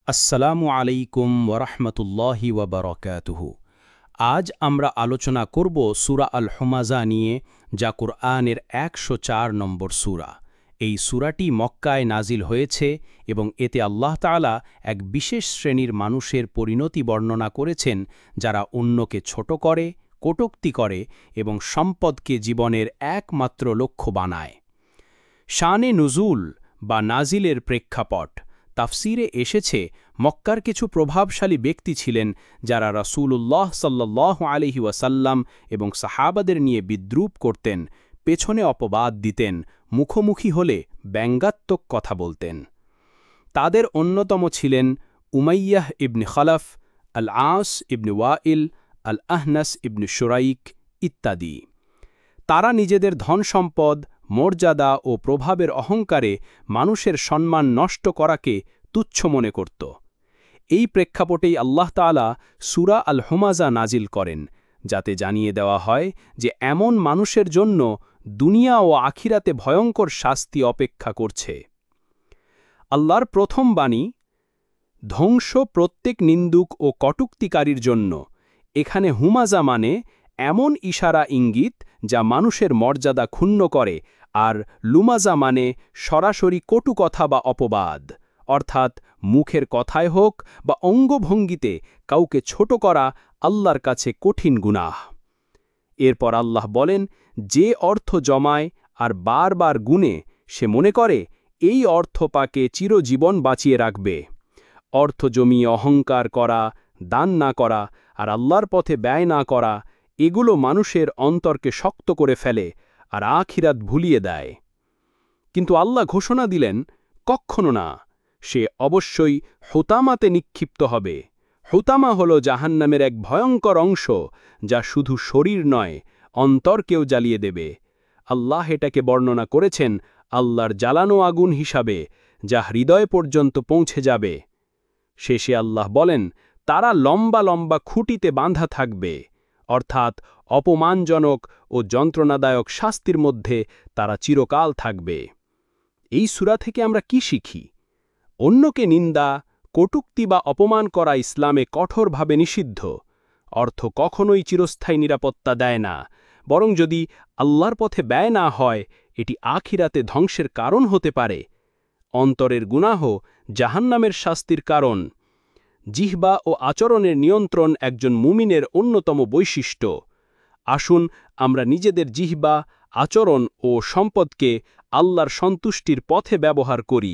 আসসালামু আলাইকুম ওরহমতুল্লাহি ওয়াবারাকাতুহু। আজ আমরা আলোচনা করব সূরা আল হুমাযা নিয়ে, যা কুরআনের ১০৪ নম্বর সূরা। এই সূরাটি মক্কায় নাজিল হয়েছে এবং এতে আল্লাহ তাআলা এক বিশেষ শ্রেণীর মানুষের পরিণতি বর্ণনা করেছেন, যারা অন্যকে ছোট করে, কটূক্তি করে এবং সম্পদকে জীবনের একমাত্র লক্ষ্য বানায়। শানে নুজুল বা নাজিলের প্রেক্ষাপট তাফসিরে এসেছে, মক্কার কিছু প্রভাবশালী ব্যক্তি ছিলেন যারা রাসূলুল্লাহ সাল্লাল্লাহু আলাইহি ওয়াসাল্লাম এবং সাহাবাদের নিয়ে বিদ্রূপ করতেন, পেছনে অপবাদ দিতেন, মুখোমুখি হলে ব্যঙ্গাত্মক কথা বলতেন। তাদের অন্যতম ছিলেন উমাইয়াহ ইবনে খালাফ, আল আস ইবনে ওয়াইল, আল আহনাস ইবনে শুরাইক ইত্যাদি। তারা নিজেদের ধনসম্পদ, মর্যাদা ও প্রভাবের অহংকারে মানুষের সম্মান নষ্ট করাকে তুচ্ছ মনে করত। এই প্রেক্ষাপটেই আল্লাহ তাআলা সূরা আল হুমাযা নাজিল করেন, যাতে জানিয়ে দেওয়া হয় যে এমন মানুষের জন্য দুনিয়া ও আখিরাতে ভয়ঙ্কর শাস্তি অপেক্ষা করছে। আল্লাহর প্রথম বাণী, ধ্বংস প্রত্যেক নিন্দুক ও কটূক্তিকারীর জন্য। এখানে হুমাযা মানে এমন ইশারা ইঙ্গিত যা মানুষের মর্যাদা ক্ষুণ্ণ করে, আর লুমাযা মানে সরাসরি কটু কথা বা অপবাদ, অর্থাৎ মুখের কথায় হোক বা অঙ্গভঙ্গিতে কাউকে ছোট করা আল্লাহর কাছে কঠিন গুনাহ। এরপর আল্লাহ বলেন, যে অর্থ জমায় আর বারবার গুনে সে মনে করে এই অর্থ পাকে চিরজীবন বাঁচিয়ে রাখবে। অর্থ জমিয়ে অহংকার করা, দান না করা আর আল্লাহর পথে ব্যয় না করা, এগুলো মানুষের অন্তরকে শক্ত করে ফেলে আর আখিরাত ভুলিয়ে দেয়। কিন্তু আল্লাহ ঘোষণা দিলেন, কখনো না, সে অবশ্যই হুতামাতে নিক্ষিপ্ত হবে। হুতামা হল জাহান্নামের এক ভয়ঙ্কর অংশ, যা শুধু শরীর নয়, অন্তরকেও জ্বালিয়ে দেবে। আল্লাহ এটাকে বর্ণনা করেছেন আল্লাহর জ্বালানো আগুন হিসাবে, যা হৃদয় পর্যন্ত পৌঁছে যাবে। শেষে আল্লাহ বলেন, তারা লম্বা লম্বা খুঁটিতে বাঁধা থাকবে, অর্থাৎ অপমানজনক ও যন্ত্রণাদায়ক শাস্তির মধ্যে তারা চিরকাল থাকবে। এই সূরা থেকে আমরা কি শিখি? অন্যকে নিন্দা, কটূক্তি বা অপমান করা ইসলামে কঠোরভাবে নিষিদ্ধ। অর্থ কখনোই চিরস্থায়ী নিরাপত্তা দেয় না, বরং যদি আল্লাহর পথে ব্যয় না হয়, এটি আখিরাতে ধ্বংসের কারণ হতে পারে। অন্তরের গুনাহ জাহান্নামের শাস্তির কারণ। জিহ্বা ও আচরণের নিয়ন্ত্রণ একজন মুমিনের অন্যতম বৈশিষ্ট্য। আসুন আমরা নিজেদের জিহ্বা, আচরণ ও সম্পদকে আল্লাহর সন্তুষ্টির পথে ব্যবহার করি।